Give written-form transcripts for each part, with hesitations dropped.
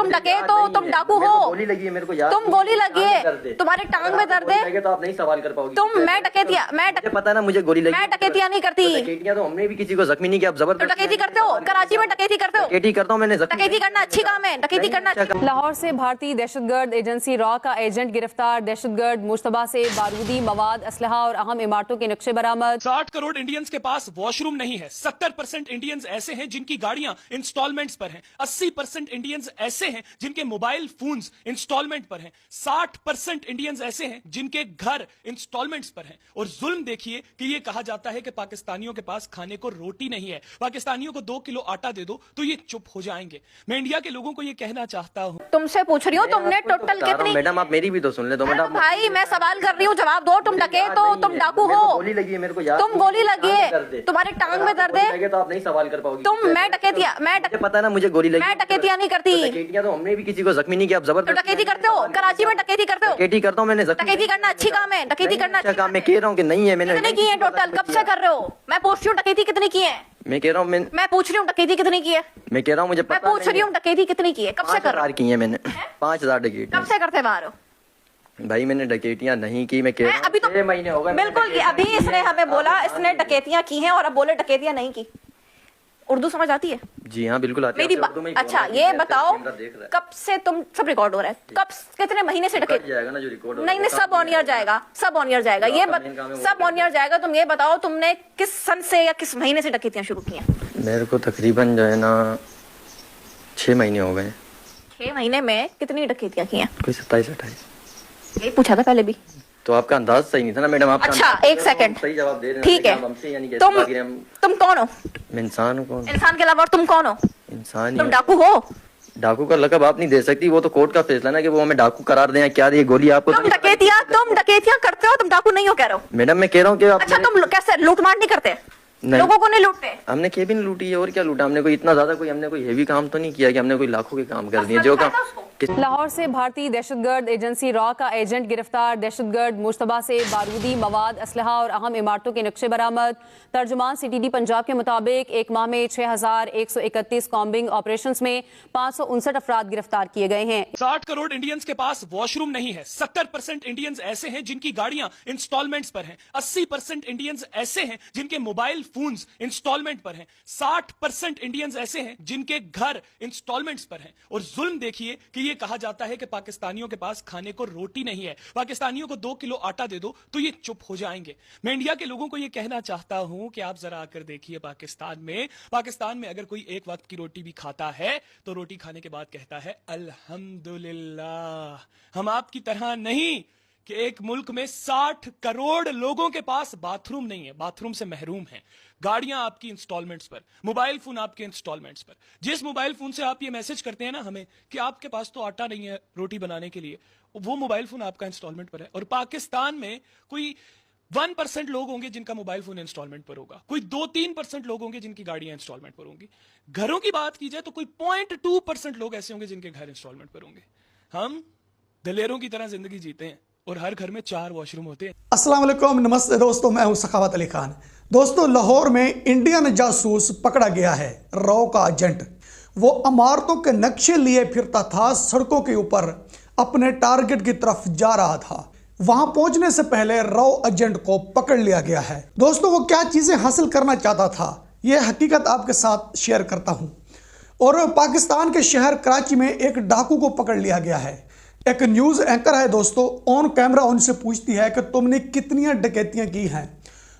तुम डकैत हो, तुम डाकू हो। गोली लगी है मेरे को यार। तुम गोली लगी है, तुम्हारे टांग में दर्द है तो आप नहीं सवाल कर पाओगे। तुम मैं डकैतिया पता ना मुझे गोली लगी। मैं डकैतियां नहीं करती। डकैतियां तो हमने भी किसी को जख्मी नहीं किया। आप जबरदस्त डकैती करते हो, कराची में डकैती करते हो। डकैती करता हूँ मैंने। डकैती करना अच्छी काम है, डकैती करना। लाहौर से भारतीय दहशतगर्द एजेंसी रॉ का एजेंट गिरफ्तार। दहशतगर्द मुश्तबा से बारूदी मवाद, असलहा और अहम इमारतों के नक्शे बरामद। 60 करोड़ इंडियंस के पास वॉशरूम नहीं है। 70% इंडियंस ऐसे हैं जिनकी गाड़ियां इंस्टॉलमेंट्स पर हैं। 80% इंडियंस ऐसे हैं जिनके मोबाइल फोन्स इंस्टॉलमेंट पर हैं। 60% इंडियंस ऐसे हैं जिनके घर इंस्टॉलमेंट्स पर हैं। और जुल्म देखिए कि ये कहा जाता है कि पाकिस्तानियों के पास खाने को रोटी नहीं है। पाकिस्तानियों को 2 किलो आटा दे दो तो ये चुप हो जाएंगे। मैं इंडिया के लोगों को ये कहना चाहता हूँ। तुमसे पूछ रही हूँ, तुमने टोटल कितनी। मैडम आप मेरी भी तो सुन ले। तो मैडम भाई मैं सवाल कर रही हूँ, जवाब दो। तुम डकैत हो, तुम डाकू हो। गोली लगी है मेरे को यार। तुम गोली लगी है, तुम्हारे टांग में दर्द है। तो आप नहीं सवाल कर पाओगे। तुम मैं डकैतिया पता ना मुझे गोली लगी। मैं डकैतियां नहीं करती। डकैतियां तो हमने भी किसी को जख्मी नहीं किया। आप जबरदस्त डकैती करते हो, कराची में डकैती करते हो। डकैती करता हूँ मैंने। डकैती करना अच्छी काम है, डकैती करना अच्छा काम। मैं कह रहा हूँ कि नहीं है। मैंने कितनी की है टोटल, कब से कर रहे हो? मैं पूछ रही हूँ डकैती कितनी की है। मैं कह रहा हूँ मैं पूछ रही हूँ डकैती कितनी की है। मैं कह रहा हूँ मुझे मैं पूछ रही हूँ डकैती कितनी की है, कब से कर रहे हो? 5000 की है मैंने। 5000 डकैती कब से करते बाहर हो? भाई मैंने डकैतियां नहीं की। मैं कह रहा हूँ अभी तो 6 महीने हो गए। बिल्कुल अभी इसने हमें बोला इसने डकैतियां की हैं और अब बोले डकैतियां नहीं की। उर्दू समझ आती है? जी हाँ बिल्कुल आती है। मेरी अच्छा ये बताओ, कब से तुम सब रिकॉर्ड हो रहा है, कब कितने महीने से डकैती जाएगा ना जो रिकॉर्ड? नहीं नहीं, सब ऑन ईयर जाएगा, सब ऑन ईयर जाएगा। ये सब ऑन ईयर जाएगा। तुम ये बताओ तुमने किस सन से या किस महीने से डकैतियां शुरू की हैं? मेरे को तकरीबन जो है ना 6 महीने हो गए। 6 महीने में कितनी डकैतियां की हैं? कोई 27-28। यही पूछा था पहले भी। तो आपका अंदाज सही नहीं था ना मैडम। आपका अच्छा एक सेकंड, सही जवाब दे रहे हैं। ठीक है। तुम कौन हो? मैं इंसान हूँ। कौन इंसान के अलावा तुम कौन हो? इंसान। तुम डाकू हो? डाकू का लकब आप नहीं दे सकती। वो तो कोर्ट का फैसला ना कि वो हमें डाकू करार दें क्या ये गोली आपको। तुम डकैतियां करते हो, तुम डाकू नहीं हो कह रहे हो? मैडम मैं कह रहा हूँ कि अच्छा तुम कैसे लूटमार नहीं करते? लोगों को नहीं लूटते? हमने केबिन लूटी है और क्या लूटा। हमने कोई इतना ज्यादा हमने कोई हेवी काम तो नहीं किया कि हमने कोई लाखों के काम कर दिए जो काम। लाहौर से भारतीय दहशतगर्द एजेंसी रॉ का एजेंट गिरफ्तार। दहशतगर्द मुश्तबा से बारूदी मवाद, असलहा और अहम इमारतों के नक्शे बरामद। तर्जुमान CTD पंजाब के मुताबिक एक माह में 6131 कॉम्बिंग ऑपरेशंस में 559 अफराद गिरफ्तार किए गए हैं। 60 करोड़ इंडियंस के पास वॉशरूम नहीं है। 70% इंडियंस ऐसे हैं जिनकी गाड़ियां इंस्टॉलमेंट्स पर हैं। 80% इंडियंस ऐसे हैं जिनके मोबाइल फोन्स इंस्टॉलमेंट पर हैं। 60% इंडियंस ऐसे हैं जिनके घर इंस्टॉलमेंट्स पर हैं। और जुल्म देखिए कि ये कहा जाता है कि पाकिस्तानियों के पास खाने को रोटी नहीं है। पाकिस्तानियों को 2 किलो आटा दे दो तो ये चुप हो जाएंगे। मैं इंडिया के लोगों को ये कहना चाहता हूं कि आप जरा आकर देखिए पाकिस्तान में अगर कोई एक वक्त की रोटी भी खाता है तो रोटी खाने के बाद कहता है अल्हम्दुलिल्लाह। हम आपकी तरह नहीं कि एक मुल्क में 60 करोड़ लोगों के पास बाथरूम नहीं है, बाथरूम से महरूम हैं। गाड़ियां आपकी इंस्टॉलमेंट्स पर, मोबाइल फोन आपके इंस्टॉलमेंट्स पर। जिस मोबाइल फोन से आप ये मैसेज करते हैं ना हमें कि आपके पास तो आटा नहीं है रोटी बनाने के लिए, वो मोबाइल फोन आपका इंस्टॉलमेंट पर है। और पाकिस्तान में कोई 1% लोग होंगे जिनका मोबाइल फोन इंस्टॉलमेंट पर होगा। कोई 2-3% लोग होंगे जिनकी गाड़ियां इंस्टॉलमेंट पर होंगी। घरों की बात की जाए तो कोई 0.2% लोग ऐसे होंगे जिनके घर इंस्टॉलमेंट पर होंगे। हम दलेरों की तरह जिंदगी जीते हैं और हर घर में 4 वॉशरूम होते हैं। अस्सलाम वालेकुम, नमस्ते दोस्तों, मैं हूं सखावत अली खान। दोस्तों लाहौर में इंडियन जासूस पकड़ा गया है, रॉ का एजेंट। वो इमारतों के नक्शे लिए फिरता था, सड़कों के ऊपर अपने टारगेट की तरफ जा रहा था। वहां पहुंचने से पहले रॉ एजेंट को पकड़ लिया गया है। दोस्तों वो क्या चीजें हासिल करना चाहता था ये हकीकत आपके साथ शेयर करता हूं। और पाकिस्तान के शहर कराची में एक डाकू को पकड़ लिया गया है। एक न्यूज़ एंकर है दोस्तों, ऑन कैमरा उनसे पूछती है कि तुमने कितनी डकैतियां की हैं।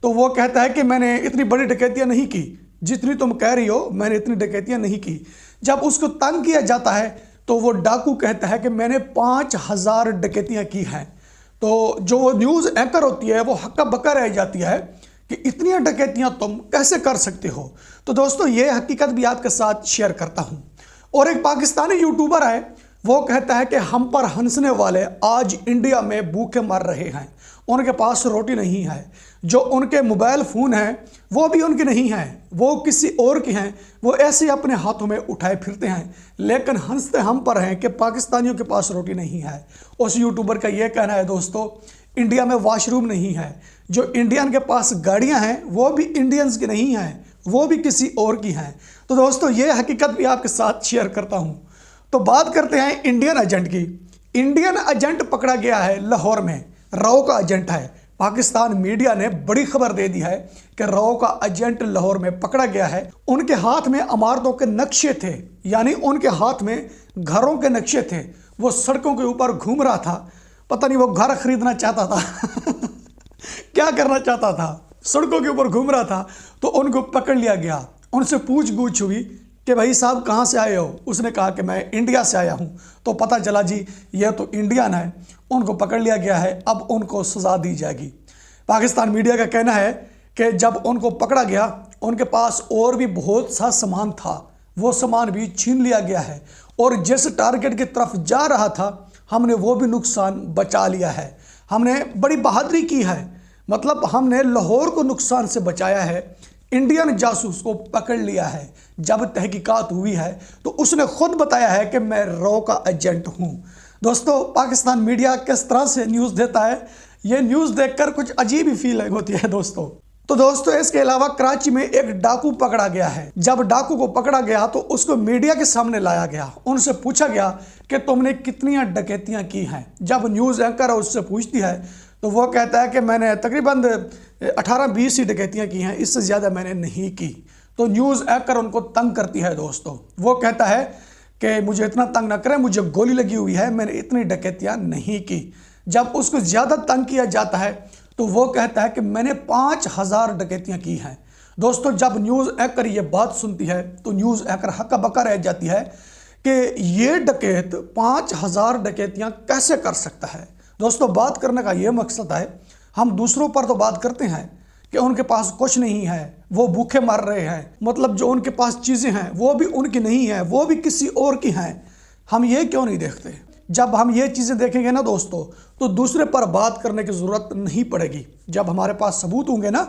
तो वो कहता है कि मैंने इतनी बड़ी डकैतियां नहीं की जितनी तुम कह रही हो, मैंने इतनी डकैतियां नहीं की। जब उसको तंग किया जाता है तो वो डाकू कहता है कि मैंने 5000 डकैतियां की हैं। तो जो न्यूज़ एंकर होती है वो हक्का बक्का रह जाती है कि इतनी डकैतियां तुम कैसे कर सकते हो। तो दोस्तों ये हकीकत भी आपके साथ शेयर करता हूं। और एक पाकिस्तानी यूट्यूबर है, वो कहता है कि हम पर हंसने वाले आज इंडिया में भूखे मर रहे हैं, उनके पास रोटी नहीं है। जो उनके मोबाइल फ़ोन हैं वो भी उनके नहीं हैं, वो किसी और के हैं। वो ऐसे अपने हाथों में उठाए फिरते हैं, लेकिन हंसते हम पर हैं कि पाकिस्तानियों के पास रोटी नहीं है। उस यूट्यूबर का ये कहना है दोस्तों, इंडिया में वॉशरूम नहीं है। जो इंडियन के पास गाड़ियाँ हैं वो भी इंडियंस की नहीं हैं, वो भी किसी और की हैं। तो दोस्तों ये हकीकत भी आपके साथ शेयर करता हूँ। तो बात करते हैं इंडियन एजेंट की। इंडियन एजेंट पकड़ा गया है लाहौर में, रॉ का एजेंट है। पाकिस्तान मीडिया ने बड़ी खबर दे दी है कि रॉ का एजेंट लाहौर में पकड़ा गया है। उनके हाथ में इमारतों के नक्शे थे, यानी उनके हाथ में घरों के नक्शे थे। वो सड़कों के ऊपर घूम रहा था, पता नहीं वो घर खरीदना चाहता था क्या करना चाहता था, सड़कों के ऊपर घूम रहा था। तो उनको पकड़ लिया गया, उनसे पूछ-गूछ हुई कि भाई साहब कहाँ से आए हो। उसने कहा कि मैं इंडिया से आया हूँ। तो पता चला जी ये तो इंडियन है। उनको पकड़ लिया गया है, अब उनको सज़ा दी जाएगी। पाकिस्तान मीडिया का कहना है कि जब उनको पकड़ा गया उनके पास और भी बहुत सा सामान था, वो सामान भी छीन लिया गया है और जिस टारगेट की तरफ जा रहा था हमने वो भी नुकसान बचा लिया है। हमने बड़ी बहादुरी की है, मतलब हमने लाहौर को नुकसान से बचाया है। इंडियन जासूस को पकड़ लिया है। जब तहकीकात हुई है तो उसने खुद बताया है कि मैं रॉ का एजेंट हूं। दोस्तों, पाकिस्तान मीडिया किस तरह से न्यूज़ देता है, ये न्यूज़ देखकर कुछ अजीब ही फीलिंग होती है दोस्तों। तो दोस्तों, इसके अलावा कराची में एक डाकू पकड़ा गया है। जब डाकू को पकड़ा गया तो उसको मीडिया के सामने लाया गया, उनसे पूछा गया कि तुमने कितनी डकैतियां की हैं। जब न्यूज़ एंकर उससे पूछती है तो वो कहता है कि मैंने तकरीबन 18-20 ही डकैतियां की हैं, इससे ज़्यादा मैंने नहीं की। तो न्यूज़ एंकर उनको तंग करती है दोस्तों। वो कहता है कि मुझे इतना तंग ना करें, मुझे गोली लगी हुई है, मैंने इतनी डकैतियां नहीं की। जब उसको ज़्यादा तंग किया जाता है तो वो कहता है कि मैंने 5000 डकैतियां की हैं। दोस्तों, जब न्यूज़ एंकर ये बात सुनती है तो न्यूज़ एंकर हक्का बक्का रह जाती है कि ये डकैत 5000 डकैतियां कैसे कर सकता है। दोस्तों, बात करने का ये मकसद है, हम दूसरों पर तो बात करते हैं कि उनके पास कुछ नहीं है, वो भूखे मर रहे हैं, मतलब जो उनके पास चीज़ें हैं वो भी उनकी नहीं है, वो भी किसी और की हैं। हम ये क्यों नहीं देखते? जब हम ये चीज़ें देखेंगे ना दोस्तों, तो दूसरे पर बात करने की ज़रूरत नहीं पड़ेगी। जब हमारे पास सबूत होंगे ना,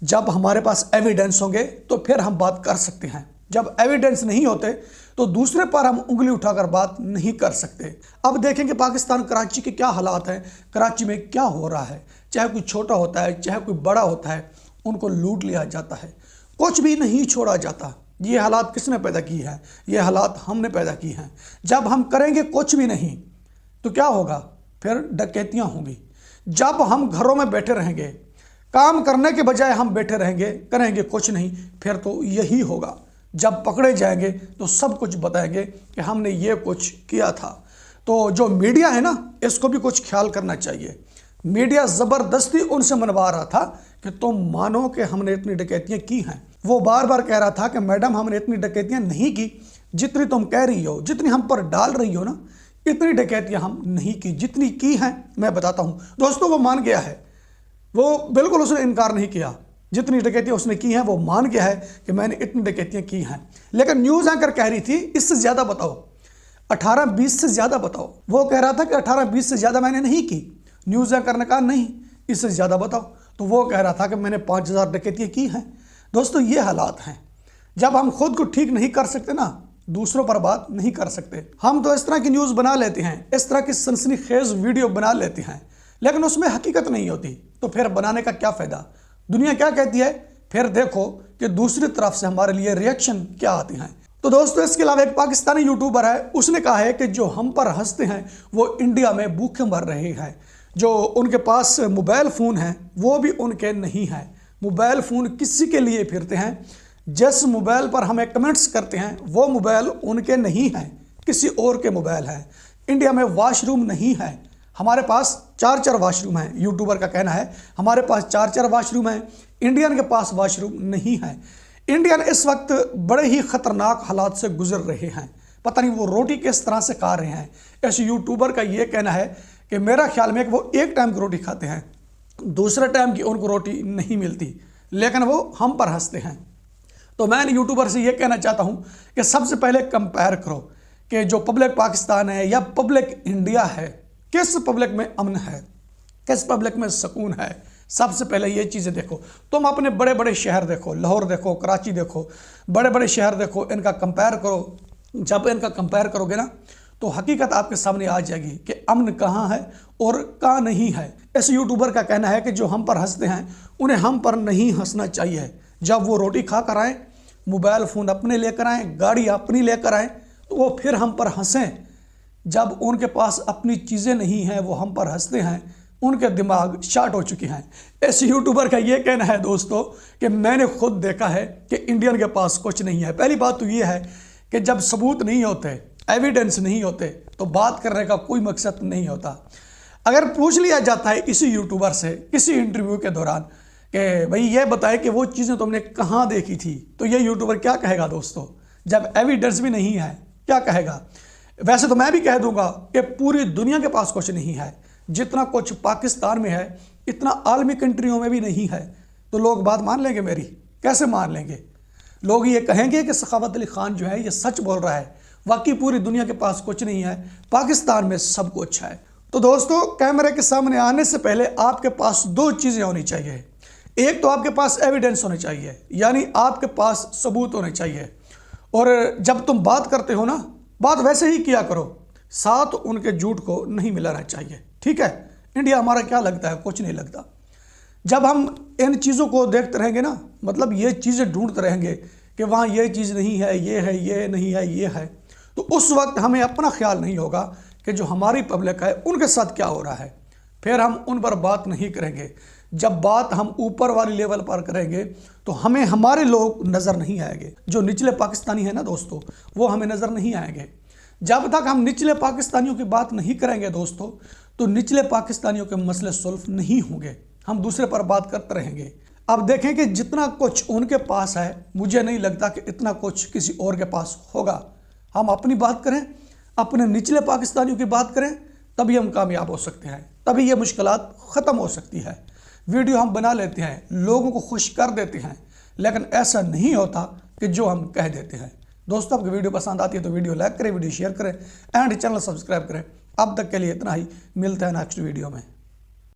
जब हमारे पास एविडेंस होंगे तो फिर हम बात कर सकते हैं। जब एविडेंस नहीं होते तो दूसरे पर हम उंगली उठाकर बात नहीं कर सकते। अब देखेंगे पाकिस्तान कराची के क्या हालात हैं, कराची में क्या हो रहा है। चाहे कोई छोटा होता है चाहे कोई बड़ा होता है, उनको लूट लिया जाता है, कुछ भी नहीं छोड़ा जाता। ये हालात किसने पैदा की है? ये हालात हमने पैदा की हैं। जब हम करेंगे कुछ भी नहीं तो क्या होगा? फिर डकैतियाँ होंगी। जब हम घरों में बैठे रहेंगे, काम करने के बजाय हम बैठे रहेंगे, करेंगे कुछ नहीं, फिर तो यही होगा। जब पकड़े जाएंगे तो सब कुछ बताएंगे कि हमने ये कुछ किया था। तो जो मीडिया है ना, इसको भी कुछ ख्याल करना चाहिए। मीडिया ज़बरदस्ती उनसे मनवा रहा था कि तुम मानो कि हमने इतनी डकैतियाँ की हैं। वो बार बार कह रहा था कि मैडम हमने इतनी डकैतियाँ नहीं की जितनी तुम कह रही हो, जितनी हम पर डाल रही हो ना, इतनी डकैतियाँ हम नहीं की। जितनी की हैं मैं बताता हूँ। दोस्तों, वो मान गया है, वो बिल्कुल उसने इनकार नहीं किया। जितनी डकैतियाँ उसने की हैं वो मान गया है कि मैंने इतनी डकैतियाँ की हैं। लेकिन न्यूज़ एंकर कह रही थी इससे ज़्यादा बताओ, 18-20 से ज़्यादा बताओ। वो कह रहा था कि 18-20 से ज़्यादा मैंने नहीं की। न्यूज़ एंकर ने कहा नहीं, इससे ज़्यादा बताओ। तो वो कह रहा था कि मैंने 5000 डकैतियाँ की हैं। दोस्तों, ये हालात हैं। जब हम खुद को ठीक नहीं कर सकते ना, दूसरों पर बात नहीं कर सकते। हम तो इस तरह की न्यूज़ बना लेते हैं, इस तरह की सनसनीखेज वीडियो बना लेते हैं, लेकिन उसमें हकीकत नहीं होती। तो फिर बनाने का क्या फ़ायदा? दुनिया क्या कहती है, फिर देखो कि दूसरी तरफ से हमारे लिए रिएक्शन क्या आते हैं। तो दोस्तों, इसके अलावा एक पाकिस्तानी यूट्यूबर है, उसने कहा है कि जो हम पर हंसते हैं वो इंडिया में भूखे मर रहे हैं। जो उनके पास मोबाइल फ़ोन हैं वो भी उनके नहीं हैं। मोबाइल फ़ोन किसी के लिए फिरते हैं, जिस मोबाइल पर हमें कमेंट्स करते हैं वो मोबाइल उनके नहीं हैं, किसी और के मोबाइल हैं। इंडिया में वाशरूम नहीं है, हमारे पास 4 वाशरूम हैं। यूट्यूबर का कहना है हमारे पास 4 वाशरूम हैं, इंडियन के पास वाशरूम नहीं है। इंडियन इस वक्त बड़े ही ख़तरनाक हालात से गुजर रहे हैं, पता नहीं वो रोटी किस तरह से खा रहे हैं। इस यूट्यूबर का ये कहना है कि मेरा ख्याल में कि वो एक टाइम की रोटी खाते हैं, दूसरे टाइम की उनको रोटी नहीं मिलती, लेकिन वो हम पर हंसते हैं। तो मैं यूट्यूबर से ये कहना चाहता हूँ कि सबसे पहले कंपेयर करो कि जो पब्लिक पाकिस्तान है या पब्लिक इंडिया है, किस पब्लिक में अमन है, किस पब्लिक में सुकून है। सबसे पहले ये चीज़ें देखो। तुम अपने बड़े बड़े शहर देखो, लाहौर देखो, कराची देखो, बड़े बड़े शहर देखो, इनका कंपेयर करो। जब इनका कंपेयर करोगे ना तो हकीकत आपके सामने आ जाएगी कि अमन कहाँ है और कहाँ नहीं है। इस यूट्यूबर का कहना है कि जो हम पर हंसते हैं उन्हें हम पर नहीं हंसना चाहिए। जब वो रोटी खा कर आएँ, मोबाइल फ़ोन अपने लेकर आएँ, गाड़ी अपनी लेकर आएँ, तो वो फिर हम पर हंसें। जब उनके पास अपनी चीज़ें नहीं हैं वो हम पर हंसते हैं, उनके दिमाग शार्ट हो चुके हैं। इस यूट्यूबर का ये कहना है दोस्तों कि मैंने खुद देखा है कि इंडियन के पास कुछ नहीं है। पहली बात तो ये है कि जब सबूत नहीं होते, एविडेंस नहीं होते, तो बात करने का कोई मकसद नहीं होता। अगर पूछ लिया जाता है इसी यूट्यूबर से किसी इंटरव्यू के दौरान कि भाई ये बताए कि वो चीज़ें तुमने कहाँ देखी थी, तो ये यूट्यूबर क्या कहेगा दोस्तों? जब एविडेंस भी नहीं है क्या कहेगा? वैसे तो मैं भी कह दूंगा कि पूरी दुनिया के पास कुछ नहीं है। जितना कुछ पाकिस्तान में है इतना आलमी कंट्रियों में भी नहीं है। तो लोग बात मान लेंगे मेरी? कैसे मान लेंगे? लोग ये कहेंगे कि सखावत अली खान जो है ये सच बोल रहा है, वाकई पूरी दुनिया के पास कुछ नहीं है, पाकिस्तान में सब कुछ है। तो दोस्तों, कैमरे के सामने आने से पहले आपके पास दो चीज़ें होनी चाहिए। एक तो आपके पास एविडेंस होने चाहिए, यानी आपके पास सबूत होने चाहिए। और जब तुम बात करते हो ना, बात वैसे ही किया करो, साथ उनके झूठ को नहीं मिलाना चाहिए। ठीक है? इंडिया हमारा क्या लगता है? कुछ नहीं लगता। जब हम इन चीज़ों को देखते रहेंगे ना, मतलब ये चीज़ें ढूंढते रहेंगे कि वहाँ ये चीज़ नहीं है, ये नहीं है, ये है, तो उस वक्त हमें अपना ख्याल नहीं होगा कि जो हमारी पब्लिक है उनके साथ क्या हो रहा है। फिर हम उन पर बात नहीं करेंगे। जब बात हम ऊपर वाली लेवल पर करेंगे तो हमें हमारे लोग नज़र नहीं आएंगे। जो निचले पाकिस्तानी है ना दोस्तों, वो हमें नज़र नहीं आएंगे। जब तक हम निचले पाकिस्तानियों की बात नहीं करेंगे दोस्तों, तो निचले पाकिस्तानियों के मसले सुल्फ नहीं होंगे। हम दूसरे पर बात करते रहेंगे। अब देखें कि जितना कुछ उनके पास है, मुझे नहीं लगता कि इतना कुछ किसी और के पास होगा। हम अपनी बात करें, अपने निचले पाकिस्तानियों की बात करें, तभी हम कामयाब हो सकते हैं, तभी ये मुश्किलात ख़त्म हो सकती है। वीडियो हम बना लेते हैं, लोगों को खुश कर देते हैं, लेकिन ऐसा नहीं होता कि जो हम कह देते हैं। दोस्तों, आपको वीडियो पसंद आती है तो वीडियो लाइक करें, वीडियो शेयर करें एंड चैनल सब्सक्राइब करें। अब तक के लिए इतना ही, मिलते हैं नेक्स्ट वीडियो में।